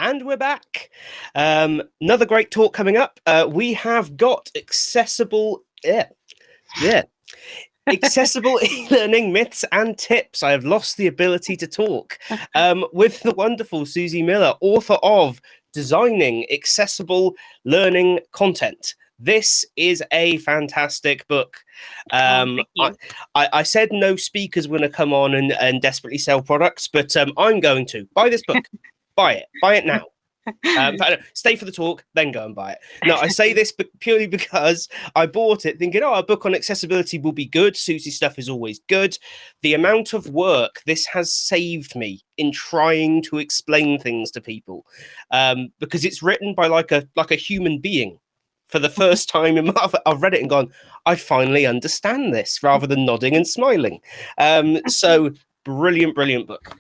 And we're back. Another great talk coming up. We have got accessible, accessible e-learning myths and tips. I have lost the ability to talk. With the wonderful Susi Miller, author of Designing Accessible Learning Content. This is a fantastic book. Thank you. I said no speakers were going to come on and desperately sell products, but I'm going to buy this book. Buy it now. In fact, stay for the talk, then go and buy it. No, I say this purely because I bought it thinking, a book on accessibility will be good. Susie's stuff is always good. The amount of work this has saved me in trying to explain things to people, because it's written by like a human being. For the first time in my, I've read it and gone, I finally understand this, rather than nodding and smiling. So brilliant book.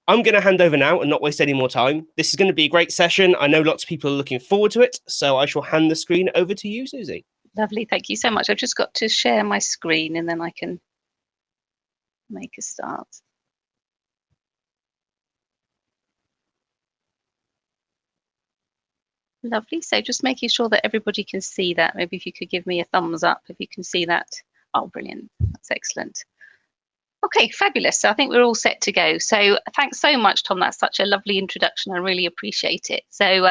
I'm going to hand over now and not waste any more time. This is going to be a great session. I know lots of people are looking forward to it, so I shall hand the screen over to you, Susie. Lovely, thank you so much. I've just got to share my screen and then I can make a start. Lovely, so just making sure that everybody can see that. Maybe if you could give me a thumbs up if you can see that. Oh, brilliant, that's excellent. Okay, fabulous. So I think we're all set to go. So thanks so much, Tom. That's such a lovely introduction. I really appreciate it. So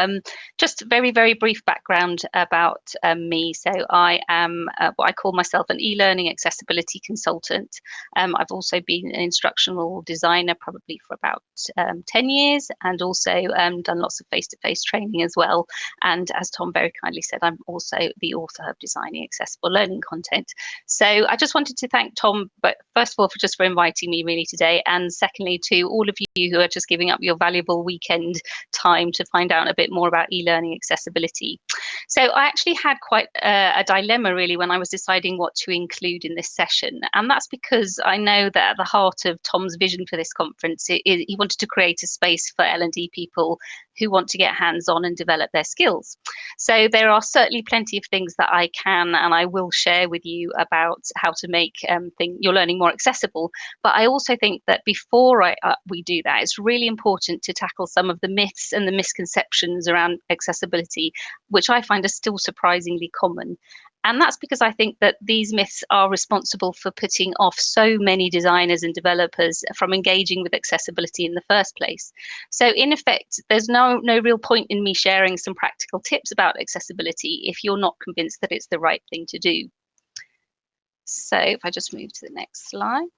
just very, very brief background about me. So I am what I call myself an e-learning accessibility consultant. I've also been an instructional designer probably for about 10 years and also done lots of face-to-face training as well. And as Tom very kindly said, I'm also the author of Designing Accessible Learning Content. So I just wanted to thank Tom, but first of all, for inviting me really today, and secondly to all of you who are just giving up your valuable weekend time to find out a bit more about e-learning accessibility. So I actually had quite a dilemma really when I was deciding what to include in this session, and that's because I know that at the heart of Tom's vision for this conference, he wanted to create a space for L&D people who want to get hands-on and develop their skills. So there are certainly plenty of things that I can and I will share with you about how to make your learning more accessible. But I also think that before we do that, it's really important to tackle some of the myths and the misconceptions around accessibility, which I find are still surprisingly common. And that's because I think that these myths are responsible for putting off so many designers and developers from engaging with accessibility in the first place. So in effect, there's no real point in me sharing some practical tips about accessibility if you're not convinced that it's the right thing to do. So if I just move to the next slide.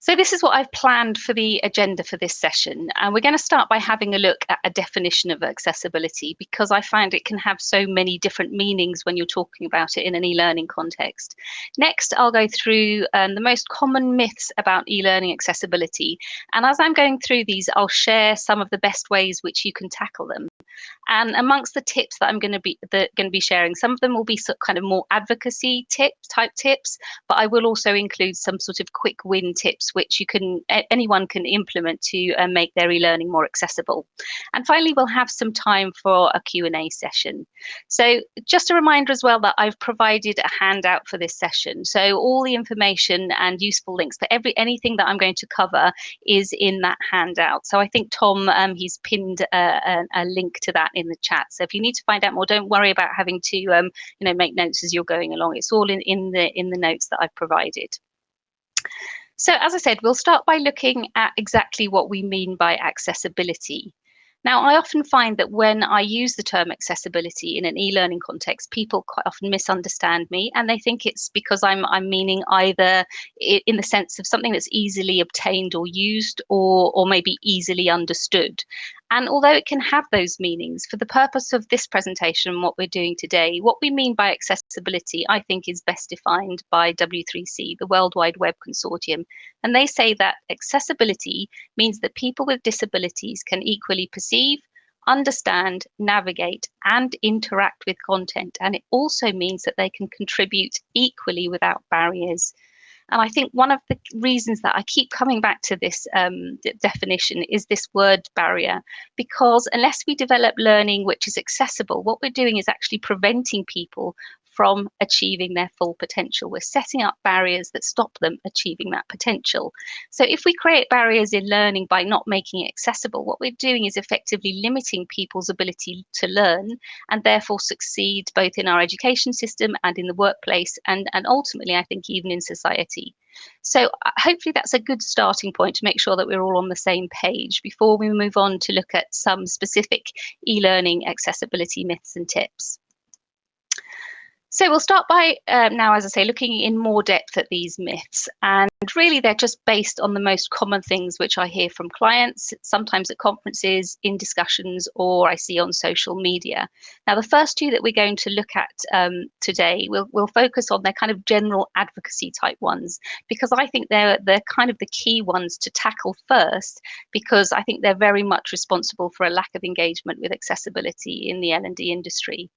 So this is what I've planned for the agenda for this session. And we're going to start by having a look at a definition of accessibility, because I find it can have so many different meanings when you're talking about it in an e-learning context. Next, I'll go through the most common myths about e-learning accessibility. And as I'm going through these, I'll share some of the best ways which you can tackle them. And amongst the tips that I'm going to be sharing, some of them will be kind of more advocacy type tips, but I will also include some sort of quick win tips which anyone can implement to make their e-learning more accessible. And finally, we'll have some time for a Q&A session. So just a reminder as well that I've provided a handout for this session. So all the information and useful links for anything that I'm going to cover is in that handout. So I think Tom, he's pinned a link to that in the chat. So if you need to find out more, don't worry about having to make notes as you're going along. It's all in the notes that I've provided. So as I said, we'll start by looking at exactly what we mean by accessibility. Now, I often find that when I use the term accessibility in an e-learning context, people quite often misunderstand me, and they think it's because I'm meaning either in the sense of something that's easily obtained or used, or maybe easily understood. And although it can have those meanings, for the purpose of this presentation and what we're doing today, what we mean by accessibility, I think, is best defined by W3C, the World Wide Web Consortium. And they say that accessibility means that people with disabilities can equally perceive, understand, navigate, and interact with content. And it also means that they can contribute equally without barriers. And I think one of the reasons that I keep coming back to this definition is this word barrier, because unless we develop learning which is accessible, what we're doing is actually preventing people from achieving their full potential. We're setting up barriers that stop them achieving that potential. So if we create barriers in learning by not making it accessible, what we're doing is effectively limiting people's ability to learn and therefore succeed both in our education system and in the workplace, and ultimately, I think, even in society. So hopefully that's a good starting point to make sure that we're all on the same page before we move on to look at some specific e-learning accessibility myths and tips. So we'll start by now, as I say, looking in more depth at these myths. And really, they're just based on the most common things which I hear from clients, sometimes at conferences, in discussions, or I see on social media. Now, the first two that we're going to look at today, we'll focus on their kind of general advocacy type ones, because I think they're kind of the key ones to tackle first, because I think they're very much responsible for a lack of engagement with accessibility in the L&D industry.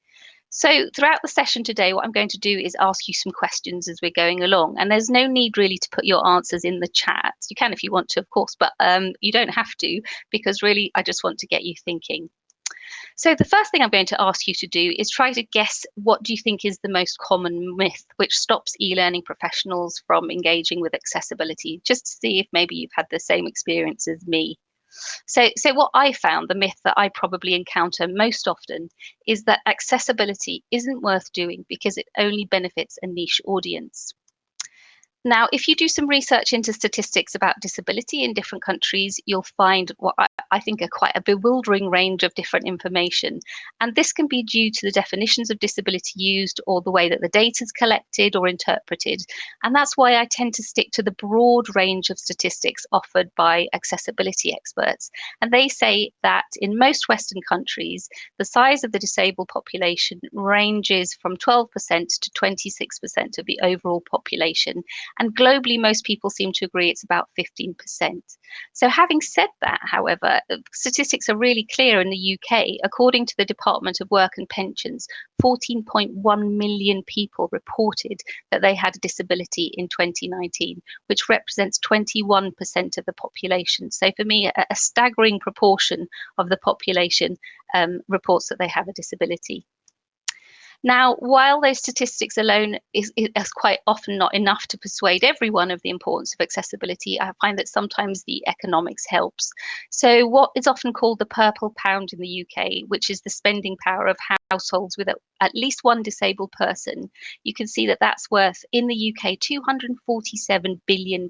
So throughout the session today, what I'm going to do is ask you some questions as we're going along. And there's no need really to put your answers in the chat. You can if you want to, of course, but you don't have to, because really I just want to get you thinking. So the first thing I'm going to ask you to do is try to guess what do you think is the most common myth which stops e-learning professionals from engaging with accessibility, just to see if maybe you've had the same experience as me. So what I found, the myth that I probably encounter most often, is that accessibility isn't worth doing because it only benefits a niche audience. Now, if you do some research into statistics about disability in different countries, you'll find what I think are quite a bewildering range of different information. And this can be due to the definitions of disability used or the way that the data is collected or interpreted. And that's why I tend to stick to the broad range of statistics offered by accessibility experts. And they say that in most Western countries, the size of the disabled population ranges from 12% to 26% of the overall population. And globally, most people seem to agree it's about 15%. So having said that, however, statistics are really clear in the UK. According to the Department of Work and Pensions, 14.1 million people reported that they had a disability in 2019, which represents 21% of the population. So for me, a staggering proportion of the population reports that they have a disability. Now, while those statistics alone is quite often not enough to persuade everyone of the importance of accessibility, I find that sometimes the economics helps. So what is often called the purple pound in the UK, which is the spending power of households with at least one disabled person, you can see that that's worth, in the UK, £247 billion,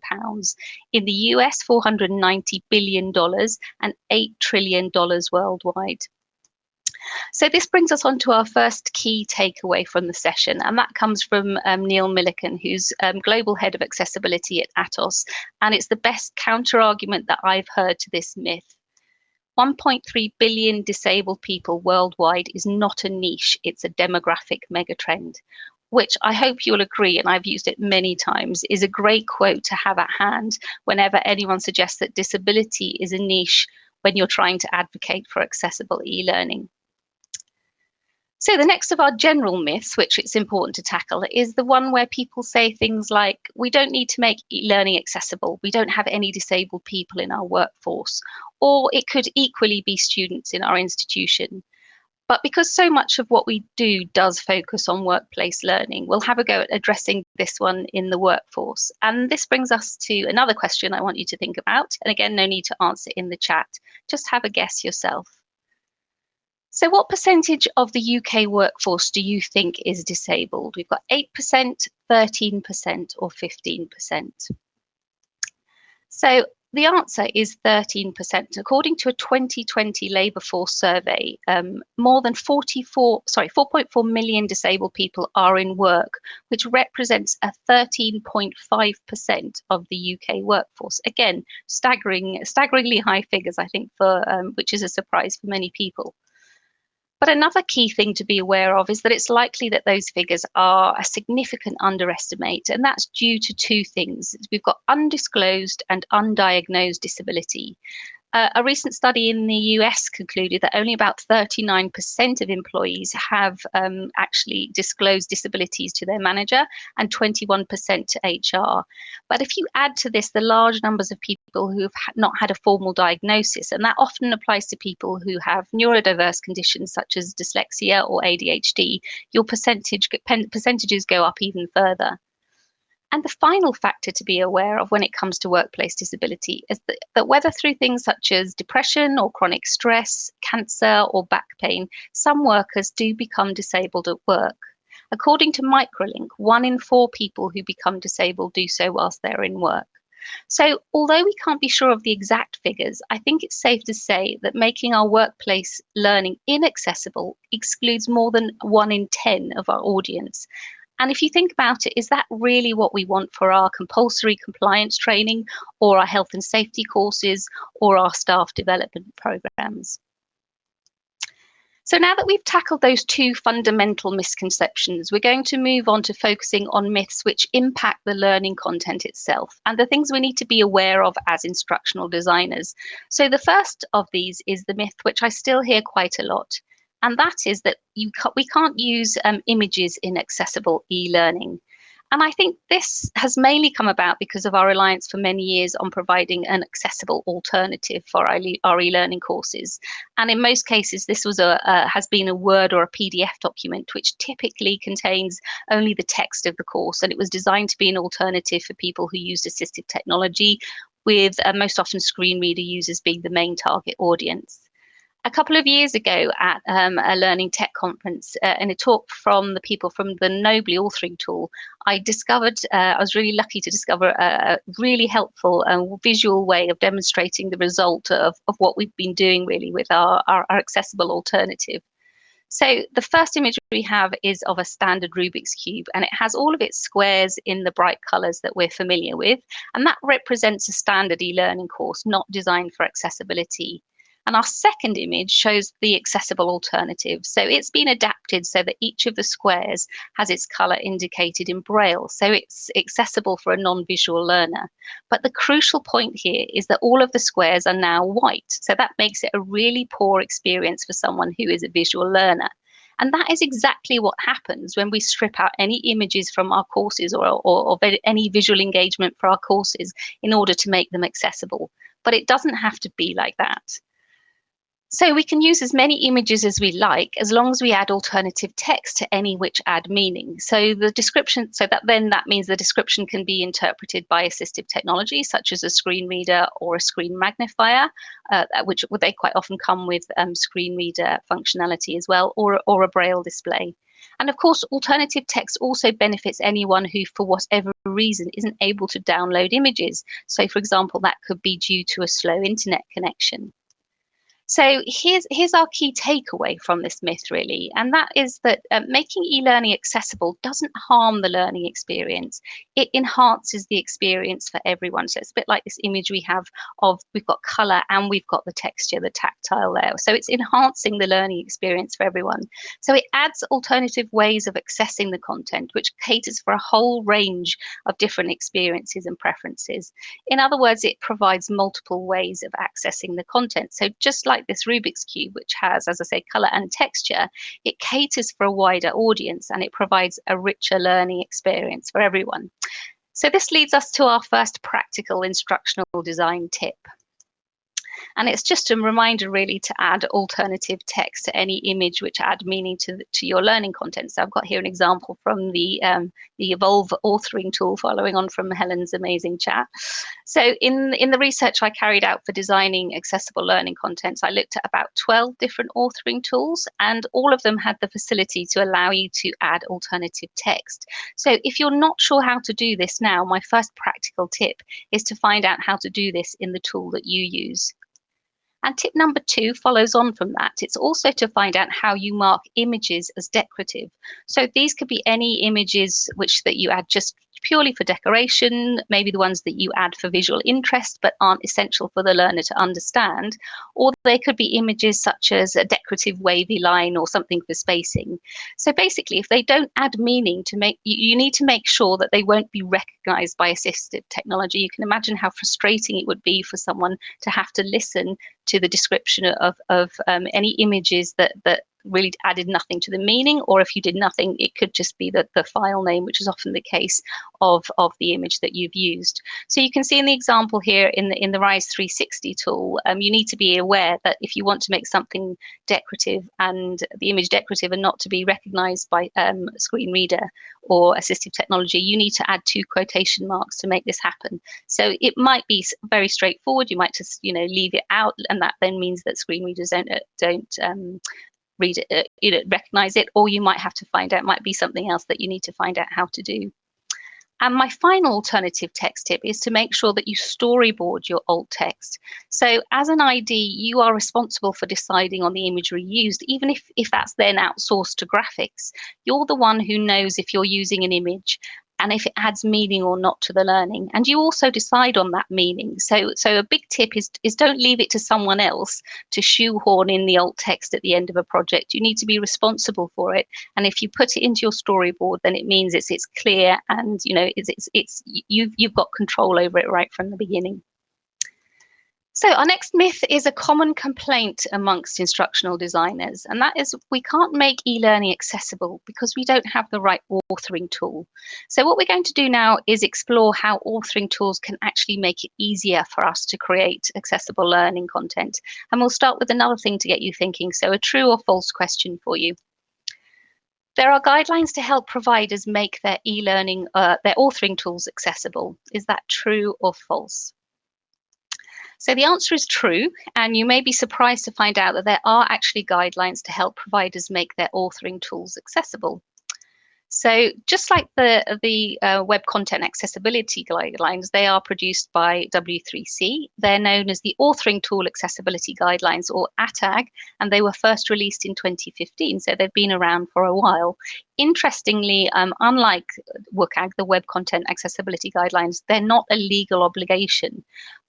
in the US, $490 billion, and $8 trillion worldwide. So this brings us on to our first key takeaway from the session, and that comes from Neil Milliken, who's Global Head of Accessibility at Atos, and it's the best counter-argument that I've heard to this myth. 1.3 billion disabled people worldwide is not a niche, it's a demographic megatrend, which I hope you'll agree, and I've used it many times, is a great quote to have at hand whenever anyone suggests that disability is a niche when you're trying to advocate for accessible e-learning. So the next of our general myths, which it's important to tackle, is the one where people say things like, we don't need to make e-learning accessible, we don't have any disabled people in our workforce, or it could equally be students in our institution. But because so much of what we do does focus on workplace learning, we'll have a go at addressing this one in the workforce. And this brings us to another question I want you to think about. And again, no need to answer in the chat, just have a guess yourself. So what percentage of the UK workforce do you think is disabled? We've got 8%, 13%, or 15%. So the answer is 13%. According to a 2020 labour force survey, more than 4.4 million disabled people are in work, which represents a 13.5% of the UK workforce. Again, staggeringly high figures, I think, for which is a surprise for many people. But another key thing to be aware of is that it's likely that those figures are a significant underestimate, and that's due to two things. We've got undisclosed and undiagnosed disability. A recent study in the US concluded that only about 39% of employees have actually disclosed disabilities to their manager and 21% to HR. But if you add to this the large numbers of people who have not had a formal diagnosis, and that often applies to people who have neurodiverse conditions such as dyslexia or ADHD, your percentages go up even further. And the final factor to be aware of when it comes to workplace disability is that whether through things such as depression or chronic stress, cancer or back pain, some workers do become disabled at work. According to Microlink, 1 in 4 people who become disabled do so whilst they're in work. So although we can't be sure of the exact figures, I think it's safe to say that making our workplace learning inaccessible excludes more than 1 in 10 of our audience. And if you think about it, is that really what we want for our compulsory compliance training or our health and safety courses or our staff development programs? So now that we've tackled those 2 fundamental misconceptions, we're going to move on to focusing on myths which impact the learning content itself and the things we need to be aware of as instructional designers. So the first of these is the myth, which I still hear quite a lot, and that is that we can't use images in accessible e-learning. And I think this has mainly come about because of our reliance for many years on providing an accessible alternative for our e-learning courses. And in most cases, this has been a Word or a PDF document, which typically contains only the text of the course. And it was designed to be an alternative for people who used assistive technology, with most often screen reader users being the main target audience. A couple of years ago at a learning tech conference, in a talk from the people from the Nobly authoring tool, I was really lucky to discover a really helpful visual way of demonstrating the result of what we've been doing really with our accessible alternative. So the first image we have is of a standard Rubik's Cube, and it has all of its squares in the bright colours that we're familiar with, and that represents a standard e-learning course not designed for accessibility. And our second image shows the accessible alternative. So it's been adapted so that each of the squares has its colour indicated in Braille, so it's accessible for a non-visual learner. But the crucial point here is that all of the squares are now white, so that makes it a really poor experience for someone who is a visual learner. And that is exactly what happens when we strip out any images from our courses or any visual engagement for our courses in order to make them accessible. But it doesn't have to be like that. So we can use as many images as we like, as long as we add alternative text to any which add meaning. So the description, that means the description can be interpreted by assistive technology, such as a screen reader or a screen magnifier, which they quite often come with screen reader functionality as well, or a Braille display. And of course, alternative text also benefits anyone who, for whatever reason, isn't able to download images. So for example, that could be due to a slow internet connection. So here's our key takeaway from this myth, really, and that is that making e-learning accessible doesn't harm the learning experience. It enhances the experience for everyone. So it's a bit like this image we have of we've got colour and we've got the texture, the tactile there. So it's enhancing the learning experience for everyone. So it adds alternative ways of accessing the content, which caters for a whole range of different experiences and preferences. In other words, it provides multiple ways of accessing the content. So just like this Rubik's Cube, which has, as I say, colour and texture, it caters for a wider audience and it provides a richer learning experience for everyone. So this leads us to our first practical instructional design tip. And it's just a reminder really to add alternative text to any image which add meaning to your learning content. So I've got here an example from the Evolve authoring tool, following on from Helen's amazing chat. So in the research I carried out for designing accessible learning contents, I looked at about 12 different authoring tools, and all of them had the facility to allow you to add alternative text. So if you're not sure how to do this now, my first practical tip is to find out how to do this in the tool that you use. And tip number 2 follows on from that. It's also to find out how you mark images as decorative. So these could be any images that you add just purely for decoration, maybe the ones that you add for visual interest but aren't essential for the learner to understand, or they could be images such as a decorative wavy line or something for spacing. So basically, if they don't add meaning, you need to make sure that they won't be recognized by assistive technology. You can imagine how frustrating it would be for someone to have to listen to the description of any images that really added nothing to the meaning, or if you did nothing, it could just be the file name, which is often the case of the image that you've used. So you can see in the example here in the Rise 360 tool, you need to be aware that if you want to make something decorative and the image decorative and not to be recognized by screen reader or assistive technology, you need to add 2 quotation marks to make this happen. So it might be very straightforward. You might just leave it out, and that then means that screen readers don't read it, recognize it, or you might have to find out, it might be something else that you need to find out how to do. And my final alternative text tip is to make sure that you storyboard your alt text. So as an ID, you are responsible for deciding on the imagery used, even if that's then outsourced to graphics. You're the one who knows if you're using an image and if it adds meaning or not to the learning. And you also decide on that meaning. So a big tip is don't leave it to someone else to shoehorn in the alt text at the end of a project. You need to be responsible for it. And if you put it into your storyboard, then it means it's clear, and you've got control over it right from the beginning. So our next myth is a common complaint amongst instructional designers, and that is we can't make e-learning accessible because we don't have the right authoring tool. So what we're going to do now is explore how authoring tools can actually make it easier for us to create accessible learning content. And we'll start with another thing to get you thinking. So a true or false question for you. There are guidelines to help providers make their e-learning, their authoring tools accessible. Is that true or false? So the answer is true, and you may be surprised to find out that there are actually guidelines to help providers make their authoring tools accessible. So just like the Web Content Accessibility Guidelines, they are produced by W3C. They're known as the Authoring Tool Accessibility Guidelines, or ATAG, and they were first released in 2015, so they've been around for a while. Interestingly, unlike WCAG, the Web Content Accessibility Guidelines, they're not a legal obligation,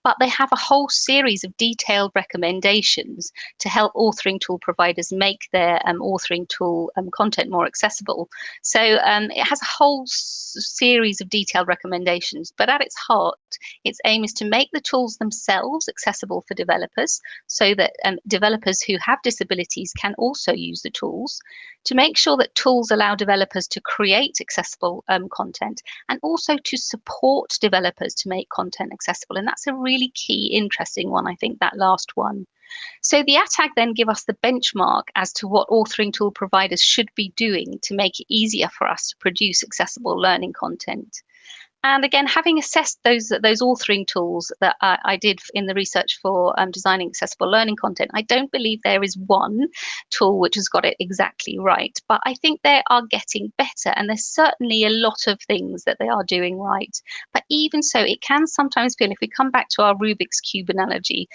but they have a whole series of detailed recommendations to help authoring tool providers make their authoring tool content more accessible. So it has a whole series of detailed recommendations, but at its heart, its aim is to make the tools themselves accessible for developers, so that developers who have disabilities can also use the tools, to make sure that tools allow developers to create accessible content, and also to support developers to make content accessible. And that's a really key, interesting one, I think, that last one. So the ATAG then give us the benchmark as to what authoring tool providers should be doing to make it easier for us to produce accessible learning content. And again, having assessed those authoring tools that I did in the research for designing accessible learning content, I don't believe there is one tool which has got it exactly right, but I think they are getting better, and there's certainly a lot of things that they are doing right. But even so, it can sometimes feel, if we come back to our Rubik's Cube analogy,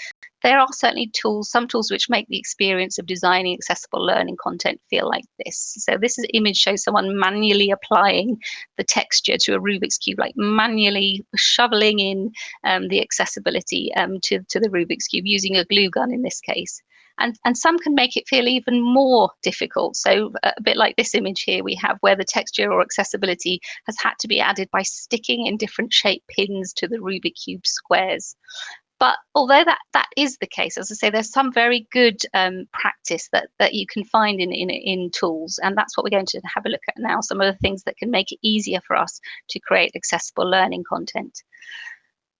there are certainly some tools which make the experience of designing accessible learning content feel like this. So this image shows someone manually applying the texture to a Rubik's Cube, like manually shoveling in the accessibility to the Rubik's Cube using a glue gun in this case. And some can make it feel even more difficult. So a bit like this image here we have, where the texture or accessibility has had to be added by sticking in different shaped pins to the Rubik's Cube squares. But although that is the case, as I say, there's some very good practice that you can find in tools, and that's what we're going to have a look at now, some of the things that can make it easier for us to create accessible learning content.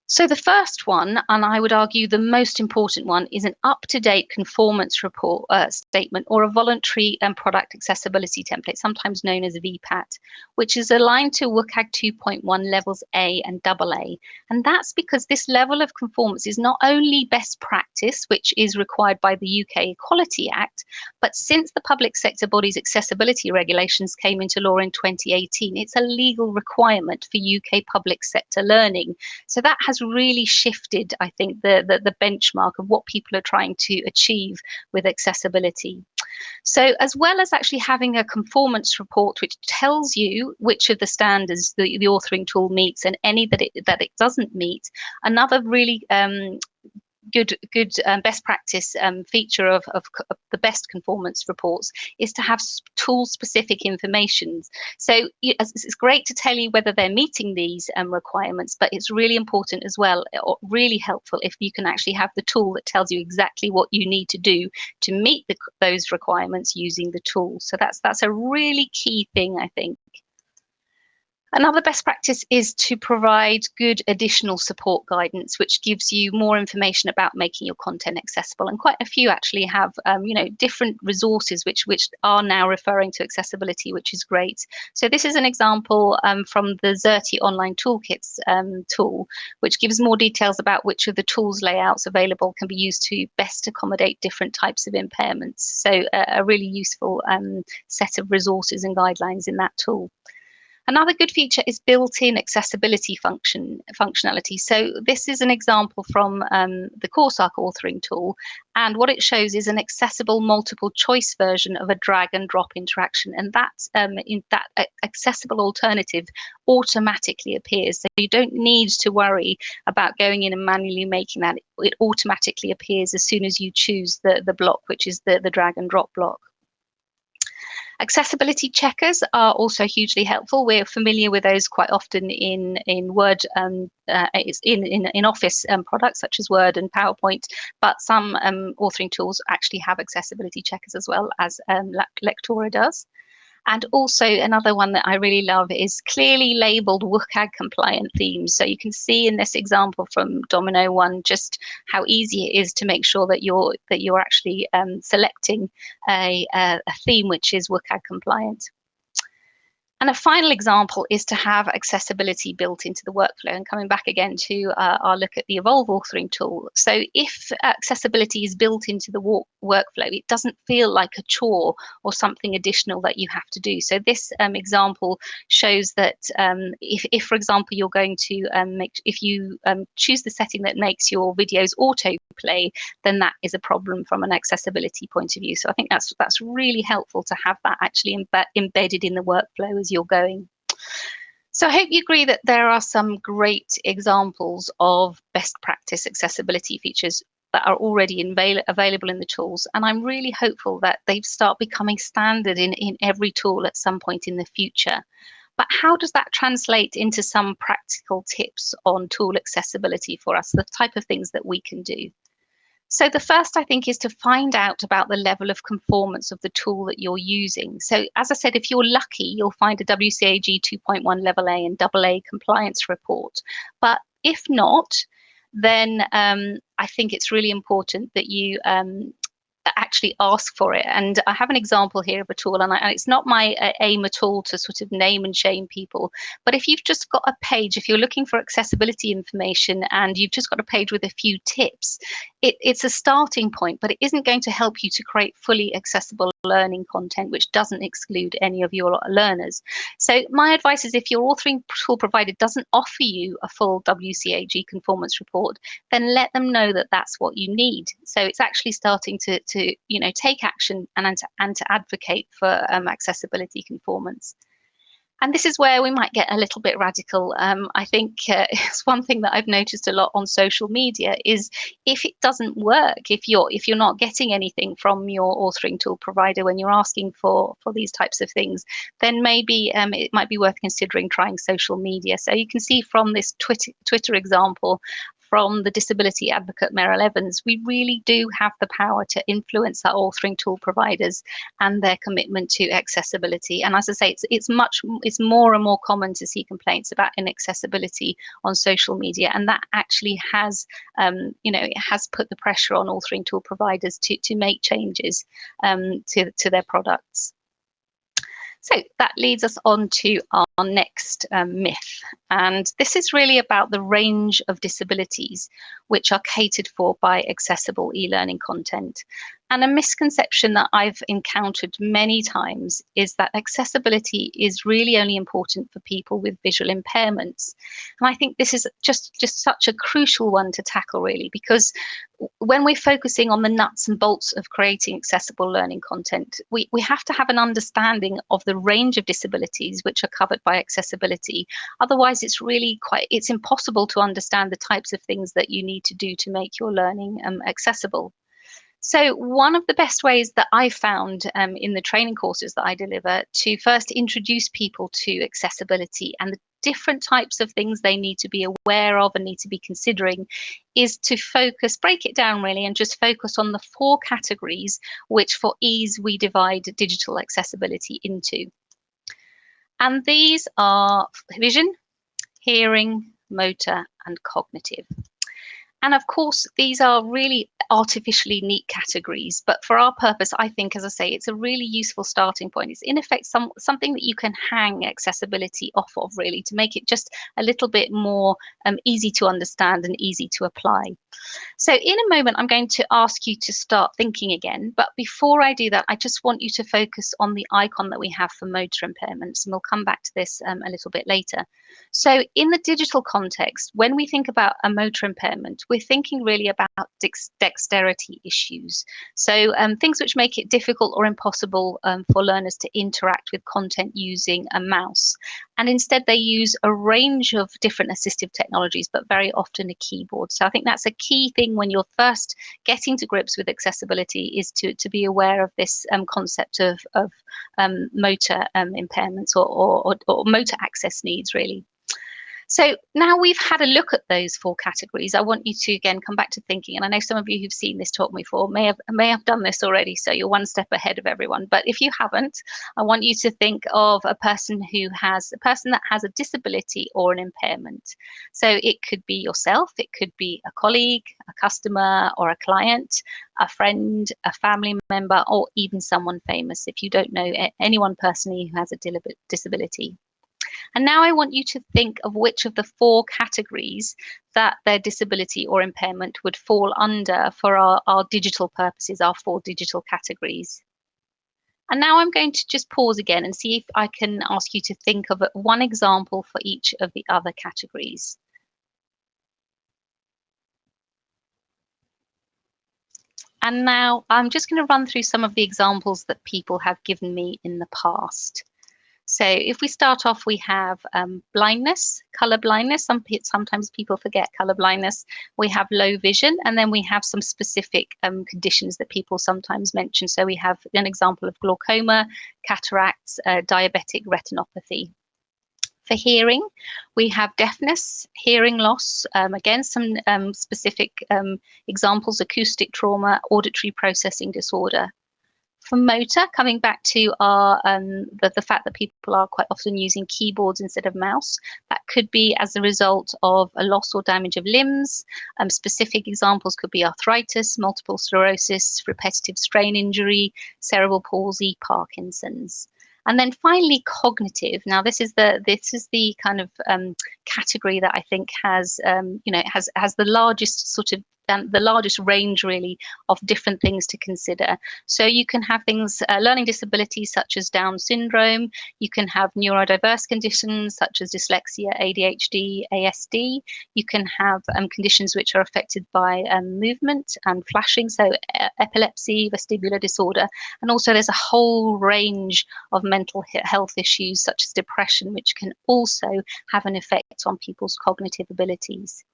So the first one, and I would argue the most important one, is an up-to-date conformance report statement, or a voluntary product accessibility template, sometimes known as VPAT, which is aligned to WCAG 2.1 levels A and AA. And that's because this level of conformance is not only best practice, which is required by the UK Equality Act, but since the public sector body's accessibility regulations came into law in 2018, it's a legal requirement for UK public sector learning. So that has really shifted, I think, the benchmark of what people are trying to achieve with accessibility. So as well as actually having a conformance report which tells you which of the standards the authoring tool meets and any that it doesn't meet, another really good best practice feature of the best conformance reports is to have tool specific information. So it's great to tell you whether they're meeting these requirements, but it's really important as well, or really helpful, if you can actually have the tool that tells you exactly what you need to do to meet those requirements using the tool. So that's a really key thing, I think. Another best practice is to provide good additional support guidance, which gives you more information about making your content accessible. And quite a few actually have, different resources which are now referring to accessibility, which is great. So this is an example from the Xerti online toolkits tool, which gives more details about which of the tools layouts available can be used to best accommodate different types of impairments. So a really useful set of resources and guidelines in that tool. Another good feature is built-in accessibility functionality. So this is an example from the Course Arc authoring tool, and what it shows is an accessible multiple choice version of a drag and drop interaction, and that accessible alternative automatically appears. So you don't need to worry about going in and manually making that. It automatically appears as soon as you choose the block, which is the drag and drop block. Accessibility checkers are also hugely helpful. We're familiar with those quite often in Word, in Office products such as Word and PowerPoint, but some authoring tools actually have accessibility checkers as well, as Lectora does. And also another one that I really love is clearly labeled WCAG compliant themes. So you can see in this example from Domino One just how easy it is to make sure that you're actually selecting a theme which is WCAG compliant. And a final example is to have accessibility built into the workflow. And coming back again to our look at the Evolve authoring tool. So if accessibility is built into the workflow, it doesn't feel like a chore or something additional that you have to do. So this example shows that if, for example, you're going to if you choose the setting that makes your videos autoplay, then that is a problem from an accessibility point of view. So I think that's really helpful to have that actually embedded in the workflow as you're going. So I hope you agree that there are some great examples of best practice accessibility features that are already available in the tools, and I'm really hopeful that they start becoming standard in every tool at some point in the future. But how does that translate into some practical tips on tool accessibility for us, the type of things that we can do? So the first, I think, is to find out about the level of conformance of the tool that you're using. So as I said, if you're lucky, you'll find a WCAG 2.1 level A and AA compliance report. But if not, then I think it's really important that you actually ask for it. And I have an example here of a tool, and it's not my aim at all to sort of name and shame people, but if you've just got a page, if you're looking for accessibility information and you've just got a page with a few tips, it's a starting point, but it isn't going to help you to create fully accessible learning content which doesn't exclude any of your learners. So my advice is, if your authoring tool provider doesn't offer you a full WCAG conformance report, then let them know that that's what you need. So it's actually starting to take action and to advocate for accessibility conformance. And this is where we might get a little bit radical. I think it's one thing that I've noticed a lot on social media is, if it doesn't work, if you're not getting anything from your authoring tool provider when you're asking for these types of things, then maybe it might be worth considering trying social media. So you can see from this Twitter example from the disability advocate Meryl Evans, we really do have the power to influence our authoring tool providers and their commitment to accessibility. And as I say, it's more and more common to see complaints about inaccessibility on social media, and that actually has it has put the pressure on authoring tool providers to make changes to their products. So that leads us on to our next myth. And this is really about the range of disabilities which are catered for by accessible e-learning content. And a misconception that I've encountered many times is that accessibility is really only important for people with visual impairments. And I think this is just such a crucial one to tackle, really, because when we're focusing on the nuts and bolts of creating accessible learning content, we have to have an understanding of the range of disabilities which are covered by accessibility. Otherwise, it's impossible to understand the types of things that you need to do to make your learning accessible. So one of the best ways that I found in the training courses that I deliver to first introduce people to accessibility and the different types of things they need to be aware of and need to be considering is to break it down really, and just focus on the 4 categories which for ease we divide digital accessibility into. And these are vision, hearing, motor, and cognitive. And of course, these are really artificially neat categories, but for our purpose, I think, as I say, it's a really useful starting point. It's in effect something that you can hang accessibility off of, really, to make it just a little bit more easy to understand and easy to apply. So in a moment, I'm going to ask you to start thinking again. But before I do that, I just want you to focus on the icon that we have for motor impairments. And we'll come back to this a little bit later. So in the digital context, when we think about a motor impairment, we're thinking really about dexterity issues. So things which make it difficult or impossible for learners to interact with content using a mouse. And instead, they use a range of different assistive technologies, but very often a keyboard. So I think that's a key thing when you're first getting to grips with accessibility, is to be aware of this concept of motor impairments or motor access needs, really. So now we've had a look at those 4 categories, I want you to again come back to thinking, and I know some of you who've seen this talk before may have done this already, so you're one step ahead of everyone. But if you haven't, I want you to think of a person that has a disability or an impairment. So it could be yourself, it could be a colleague, a customer, or a client, a friend, a family member, or even someone famous if you don't know anyone personally who has a disability. And now I want you to think of which of the 4 categories that their disability or impairment would fall under for our digital purposes, our 4 digital categories. And now I'm going to just pause again and see if I can ask you to think of one example for each of the other categories. And now I'm just going to run through some of the examples that people have given me in the past. So if we start off, we have blindness, colour blindness. Sometimes people forget colour blindness. We have low vision, and then we have some specific conditions that people sometimes mention. So we have an example of glaucoma, cataracts, diabetic retinopathy. For hearing, we have deafness, hearing loss, again, some specific examples: acoustic trauma, auditory processing disorder. For motor, coming back to our the fact that people are quite often using keyboards instead of mouse, that could be as a result of a loss or damage of limbs. Specific examples could be arthritis, multiple sclerosis, repetitive strain injury, cerebral palsy, Parkinson's. And then finally, cognitive. Now, this is the kind of category that I think has has the largest sort of the largest range really of different things to consider. So you can have things, learning disabilities such as Down syndrome. You can have neurodiverse conditions such as dyslexia, ADHD, ASD. You can have conditions which are affected by movement and flashing, so epilepsy, vestibular disorder. And also there's a whole range of mental health issues such as depression, which can also have an effect on people's cognitive abilities.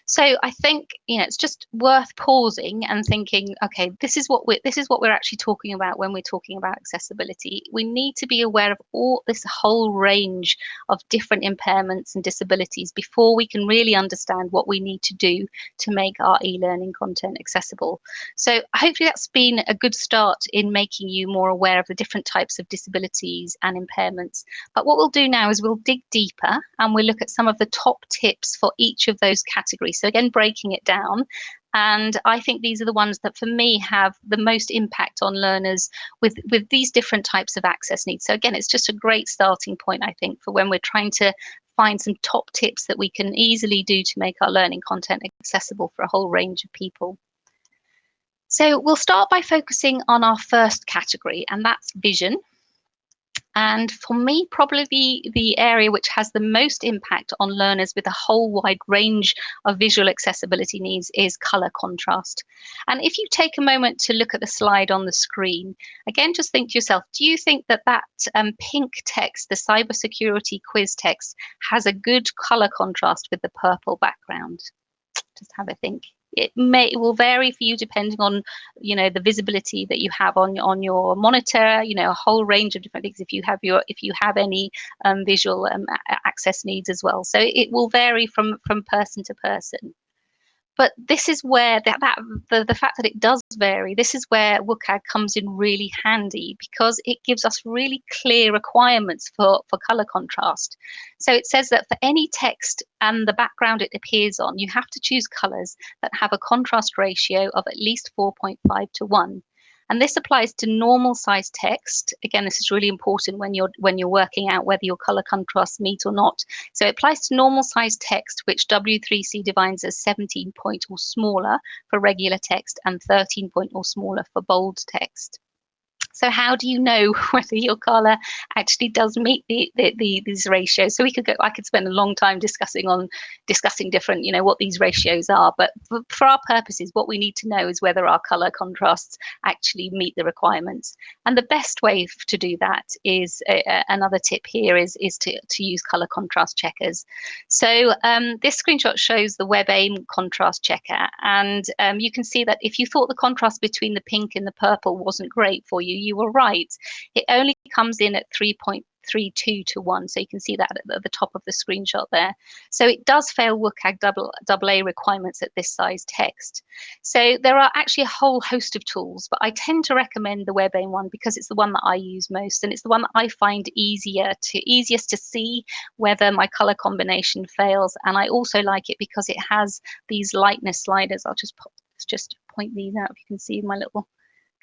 So I think it's just worth pausing and thinking, okay, this is what we're actually talking about when we're talking about accessibility. We need to be aware of all this whole range of different impairments and disabilities before we can really understand what we need to do to make our e-learning content accessible. So hopefully that's been a good start in making you more aware of the different types of disabilities and impairments. But what we'll do now is we'll dig deeper and we'll look at some of the top tips for each of those categories. So again, breaking it down. And I think these are the ones that for me have the most impact on learners with these different types of access needs. So again, it's just a great starting point, I think, for when we're trying to find some top tips that we can easily do to make our learning content accessible for a whole range of people. So we'll start by focusing on our first category, and that's vision. And for me, probably the area which has the most impact on learners with a whole wide range of visual accessibility needs is colour contrast. And if you take a moment to look at the slide on the screen, again, just think to yourself, do you think that pink text, the cybersecurity quiz text, has a good colour contrast with the purple background? Just have a think. It will vary for you depending on, the visibility that you have on your monitor, a whole range of different things if you have any visual access needs as well. So it will vary from person to person. But this is where the fact that it does vary, this is where WCAG comes in really handy, because it gives us really clear requirements for colour contrast. So it says that for any text and the background it appears on, you have to choose colours that have a contrast ratio of at least 4.5 to 1. And this applies to normal size text. Again, this is really important when you're working out whether your colour contrasts meet or not. So it applies to normal size text, which W3C defines as 17 point or smaller for regular text and 13 point or smaller for bold text. So how do you know whether your colour actually does meet these ratios? So I could spend a long time discussing different, what these ratios are. But for our purposes, what we need to know is whether our colour contrasts actually meet the requirements. And the best way to do that is another tip here is to use colour contrast checkers. So this screenshot shows the WebAIM contrast checker, and you can see that if you thought the contrast between the pink and the purple wasn't great for you, you were right. It only comes in at 3.32 to 1. So you can see that at the top of the screenshot there. So it does fail WCAG AA requirements at this size text. So there are actually a whole host of tools, but I tend to recommend the WebAIM one because it's the one that I use most, and it's the one that I find easiest to see whether my color combination fails. And I also like it because it has these lightness sliders. I'll just point these out if you can see my little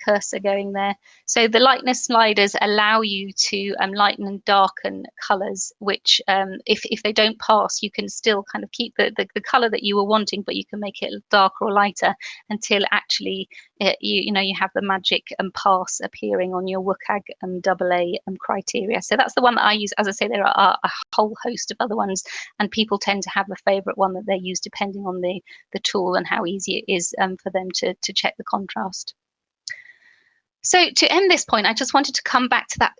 cursor going there. So the lightness sliders allow you to lighten and darken colors, which if they don't pass, you can still kind of keep the color that you were wanting, but you can make it darker or lighter until actually you have the magic pass appearing on your WCAG AA criteria. So that's the one that I use. As I say, there are a whole host of other ones, and people tend to have a favorite one that they use depending on the tool and how easy it is for them to check the contrast. So to end this point, I just wanted to come back to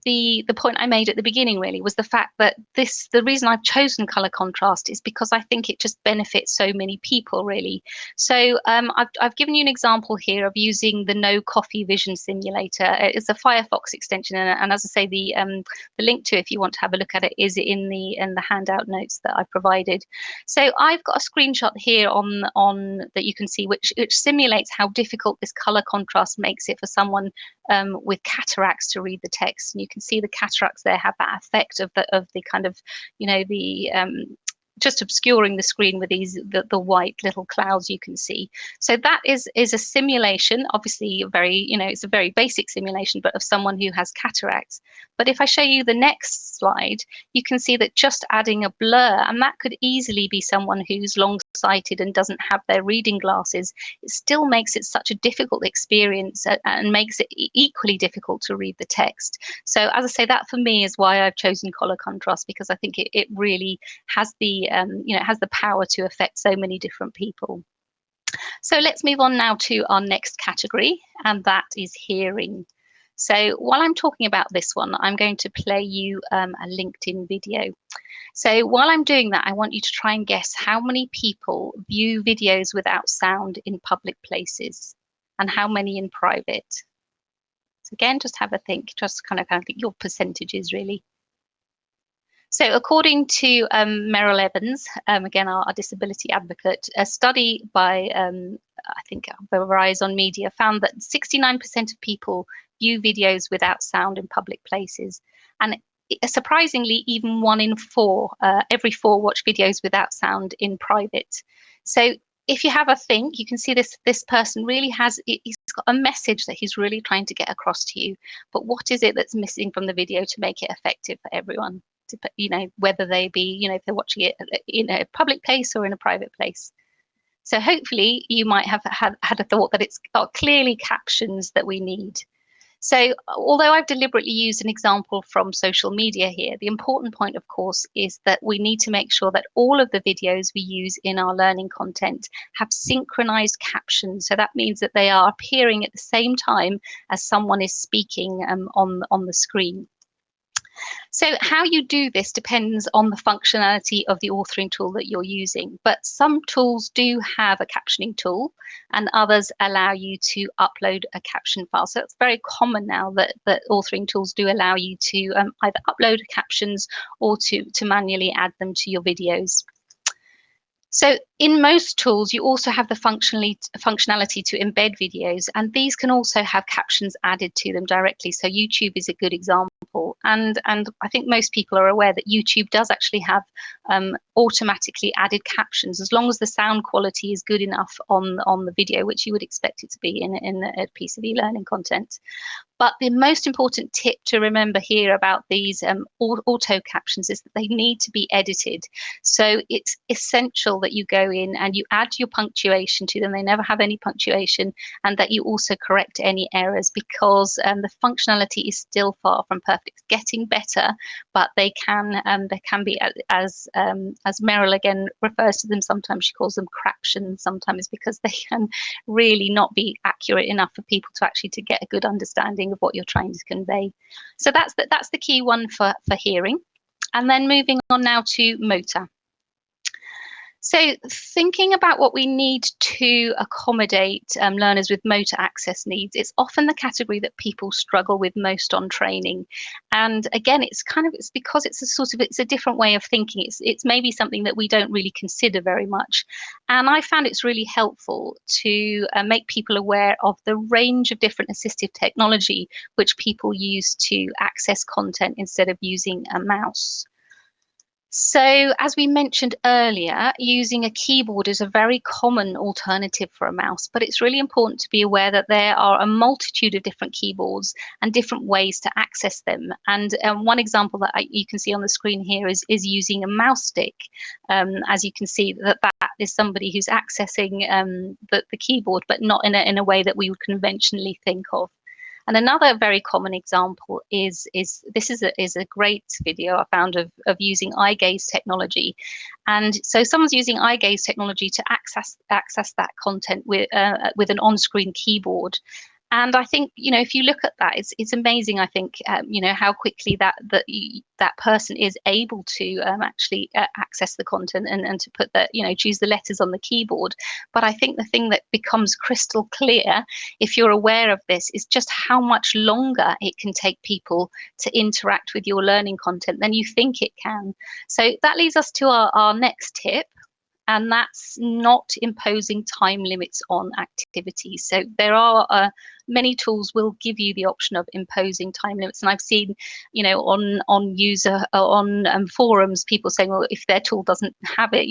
the point I made at the beginning really was the fact that the reason I've chosen color contrast is because I think it just benefits so many people really. So I've given you an example here of using the No Coffee Vision Simulator. It's a Firefox extension, and as I say, the link to it, if you want to have a look at it, is in the handout notes that I provided. So I've got a screenshot here on that you can see, which simulates how difficult this color contrast makes it for someone with cataracts to read the text. And you can see the cataracts there have that effect of the kind of, just obscuring the screen with the white little clouds you can see. So that is a simulation, obviously it's a very basic simulation, but of someone who has cataracts. But if I show you the next slide, you can see that just adding a blur, and that could easily be someone who's long-sighted and doesn't have their reading glasses, it still makes it such a difficult experience and makes it equally difficult to read the text. So as I say, that for me is why I've chosen color contrast, because I think it really has has the power to affect so many different people. So let's move on now to our next category, and that is hearing. So while I'm talking about this one, I'm going to play you a LinkedIn video. So while I'm doing that, I want you to try and guess how many people view videos without sound in public places and how many in private. So again, just have a think, just kind of think your percentages really. So according to Meryl Evans, again, our disability advocate, a study by, I think, Verizon Media found that 69% of people view videos without sound in public places. And surprisingly, even 1 in 4, every 4 watch videos without sound in private. So if you have a think, you can see this person really he's got a message that he's really trying to get across to you. But what is it that's missing from the video to make it effective for everyone? Whether they be, if they're watching it in a public place or in a private place. So hopefully you might have had a thought that it's got clearly captions that we need. So although I've deliberately used an example from social media here, the important point, of course, is that we need to make sure that all of the videos we use in our learning content have synchronized captions. So that means that they are appearing at the same time as someone is speaking on the screen. So how you do this depends on the functionality of the authoring tool that you're using, but some tools do have a captioning tool and others allow you to upload a caption file. So it's very common now that authoring tools do allow you to either upload captions or to manually add them to your videos. So in most tools, you also have the functionality to embed videos, and these can also have captions added to them directly. So YouTube is a good example. And I think most people are aware that YouTube does actually have automatically added captions, as long as the sound quality is good enough on the video, which you would expect it to be in a piece of e-learning content. But the most important tip to remember here about these auto captions is that they need to be edited. So it's essential that you go in and you add your punctuation to them. They never have any punctuation, and that you also correct any errors, because the functionality is still far from perfect. It's getting better, but they can be, as Meryl again refers to them, sometimes she calls them craptions, sometimes, because they can really not be accurate enough for people to get a good understanding of what you're trying to convey. So that's the key one for hearing. And then moving on now to motor. So thinking about what we need to accommodate learners with motor access needs, it's often the category that people struggle with most on training. And again, it's because it's a different way of thinking. It's maybe something that we don't really consider very much. And I found it's really helpful to make people aware of the range of different assistive technology which people use to access content instead of using a mouse. So, as we mentioned earlier, using a keyboard is a very common alternative for a mouse, but it's really important to be aware that there are a multitude of different keyboards and different ways to access them. And one example that you can see on the screen here is using a mouse stick. As you can see, that is somebody who's accessing the keyboard, but not in a way that we would conventionally think of. And another very common example is a great video I found of using eye gaze technology. And so someone's using eye gaze technology to access that content with an on-screen keyboard. And I think, if you look at that, it's amazing, I think, how quickly that person is able to actually access the content and to put choose the letters on the keyboard. But I think the thing that becomes crystal clear, if you're aware of this, is just how much longer it can take people to interact with your learning content than you think it can. So that leads us to our next tip. And that's not imposing time limits on activities. So there are many tools will give you the option of imposing time limits, and I've seen, on forums, people saying, well, if their tool doesn't have it,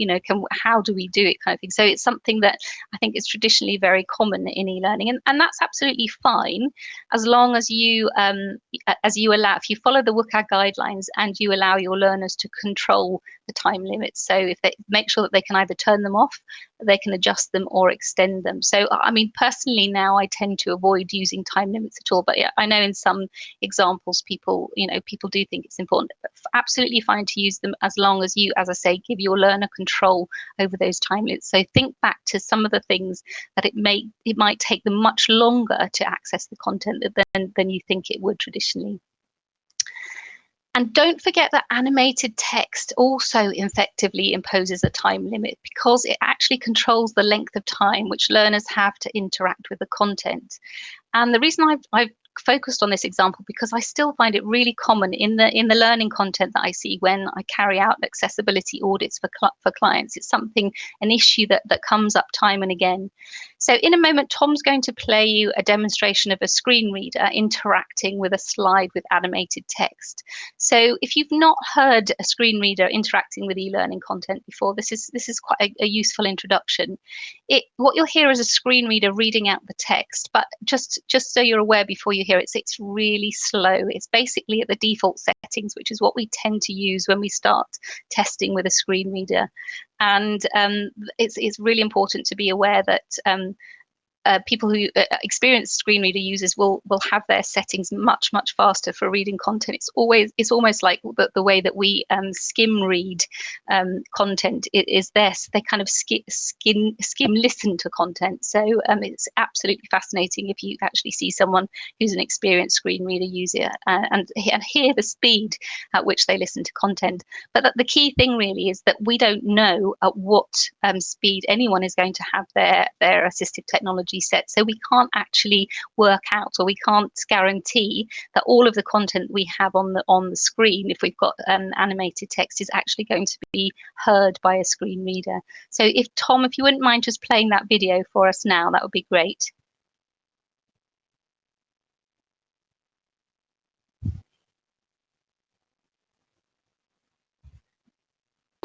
how do we do it, kind of thing. So it's something that I think is traditionally very common in e-learning, and that's absolutely fine, as long as you allow, if you follow the WCAG guidelines and you allow your learners to control the time limits. So if they make sure that they can either turn them off, they can adjust them or extend them. So I mean, personally now I tend to avoid using time limits at all, but yeah, I know in some examples people do think it's important, but absolutely fine to use them, as long as you, as I say, give your learner control over those time limits. So think back to some of the things that it might take them much longer to access the content than you think it would traditionally. And don't forget that animated text also effectively imposes a time limit, because it actually controls the length of time which learners have to interact with the content. And the reason I've focused on this example, because I still find it really common in the learning content that I see when I carry out accessibility audits for clients. It's an issue that comes up time and again. So in a moment, Tom's going to play you a demonstration of a screen reader interacting with a slide with animated text. So if you've not heard a screen reader interacting with e-learning content before, this is quite a useful introduction. What you'll hear is a screen reader reading out the text, but just so you're aware before you hear it, it's really slow. It's basically at the default settings, which is what we tend to use when we start testing with a screen reader. And it's really important to be aware that people who experienced screen reader users will have their settings much faster for reading content. It's almost like the way that we skim read content is this. They kind of skim listen to content. So it's absolutely fascinating if you actually see someone who's an experienced screen reader user and hear the speed at which they listen to content. But the key thing really is that we don't know at what speed anyone is going to have their assistive technology set. So we can't actually work out, or we can't guarantee that all of the content we have on the screen, if we've got animated text, is actually going to be heard by a screen reader. So if Tom, if you wouldn't mind just playing that video for us now, that would be great.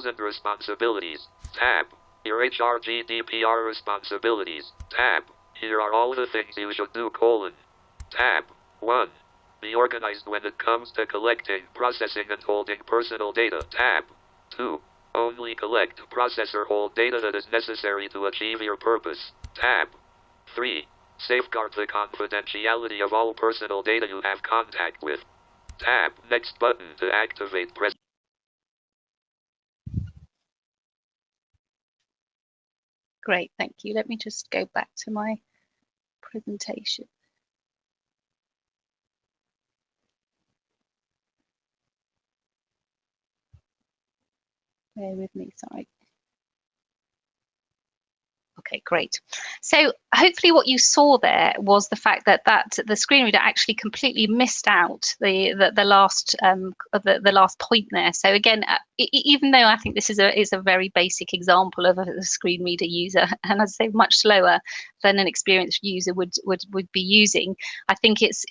And responsibilities. Tab. Your HR GDPR responsibilities. Tab. Here are all the things you should do, colon. Tab. 1. Be organized when it comes to collecting, processing, and holding personal data. Tab. 2. Only collect, process, or hold data that is necessary to achieve your purpose. Tab. 3. Safeguard the confidentiality of all personal data you have contact with. Tab. Next button to activate. Press. Great, thank you. Let me just go back to my presentation. Bear with me, sorry. Okay, great. So hopefully what you saw there was the fact that the screen reader actually completely missed out the last point there. So again, even though I think this is a very basic example of a screen reader user, and as I say, much slower than an experienced user would be using, I think it's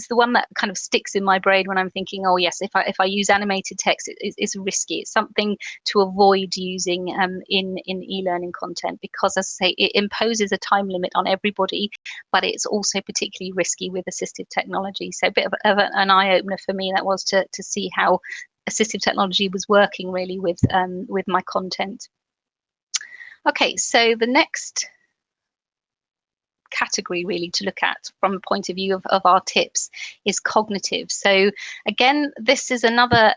the one that kind of sticks in my brain when I'm thinking, oh yes, if I use animated text, it's risky. It's something to avoid using in e-learning content, because as I say, it imposes a time limit on everybody, but it's also particularly risky with assistive technology. So a bit of an eye-opener for me that was to see how assistive technology was working really with my content. Okay, so the next category really to look at from the point of view of our tips is cognitive. So again, this is another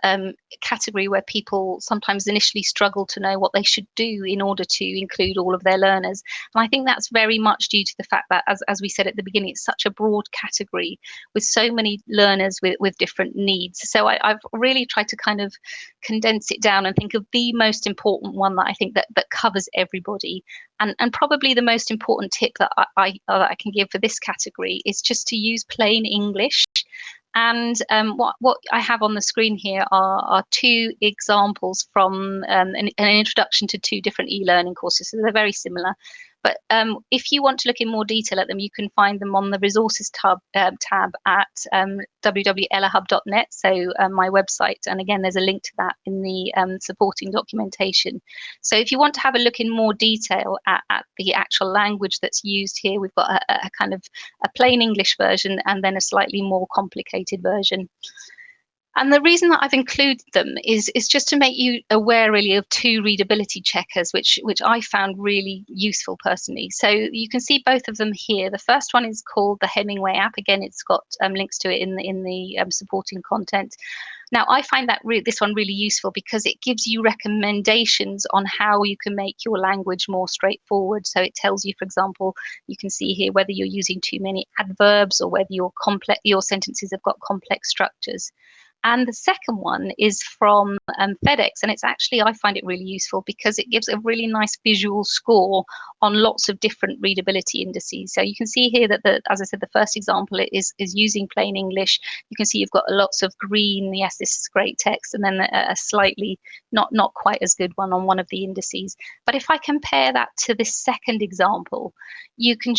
category where people sometimes initially struggle to know what they should do in order to include all of their learners. And I think that's very much due to the fact that, as we said at the beginning, it's such a broad category with so many learners with different needs. So I've really tried to kind of condense it down and think of the most important one that I think that covers everybody. And probably the most important tip that I can give for this category is just to use plain English. And what I have on the screen here are two examples from an introduction to two different e-learning courses. So they're very similar. But if you want to look in more detail at them, you can find them on the resources tab at www.elahub.net, so my website. And again, there's a link to that in the supporting documentation. So if you want to have a look in more detail at the actual language that's used here, we've got a kind of a plain English version and then a slightly more complicated version. And the reason that I've included them is just to make you aware really of two readability checkers, which I found really useful personally. So you can see both of them here. The first one is called the Hemingway app. Again, it's got links to it in the supporting content. Now, I find that this one really useful because it gives you recommendations on how you can make your language more straightforward. So it tells you, for example, you can see here whether you're using too many adverbs or whether your sentences have got complex structures. And the second one is from FedEx, and it's actually, I find it really useful because it gives a really nice visual score on lots of different readability indices. So you can see here that, as I said, the first example is using plain English. You can see you've got lots of green, yes, this is great text, and then a slightly not quite as good one on one of the indices. But if I compare that to this second example, you can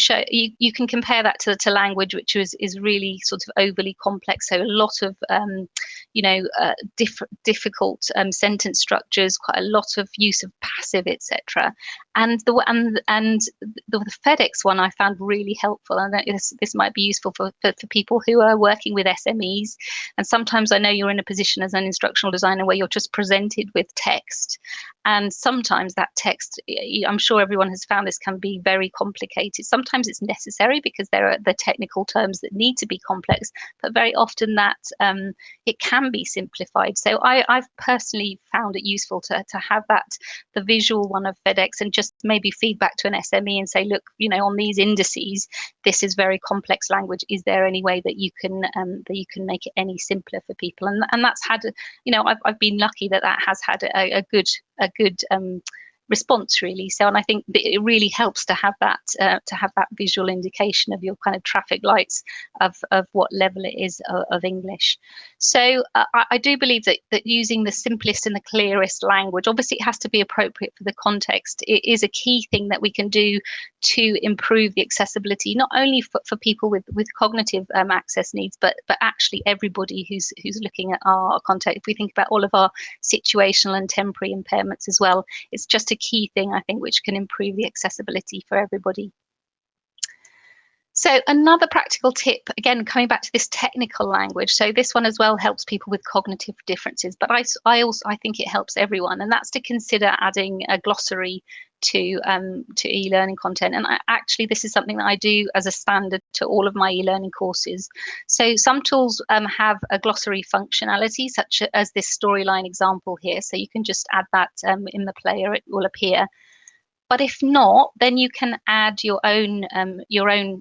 compare that to language, which is really sort of overly complex. So a lot of difficult sentence structures, quite a lot of use of passive, etc. And the FedEx one I found really helpful, and this might be useful for people who are working with SMEs. And sometimes I know you're in a position as an instructional designer where you're just presented with text, and sometimes that text, I'm sure everyone has found this, can be very complicated. Sometimes it's necessary because there are the technical terms that need to be complex, but very often that it can be simplified. So I've personally found it useful to have the visual one of FedEx, and just maybe feedback to an SME and say, look, on these indices, this is very complex language. Is there any way that you can make it any simpler for people? And that's had, I've been lucky that has had a good response, really. So, and I think that it really helps to have that visual indication of your kind of traffic lights of what level it is of English. So I do believe that using the simplest and the clearest language, obviously it has to be appropriate for the context, it is a key thing that we can do to improve the accessibility, not only for people with cognitive access needs, but actually everybody who's looking at our content. If we think about all of our situational and temporary impairments as well, it's just a key thing, I think, which can improve the accessibility for everybody. So another practical tip, again, coming back to this technical language. So this one as well helps people with cognitive differences, but I think it helps everyone, and that's to consider adding a glossary to e-learning content. And actually, this is something that I do as a standard to all of my e-learning courses. So some tools have a glossary functionality, such as this storyline example here. So you can just add that in the player, it will appear. But if not, then you can add your own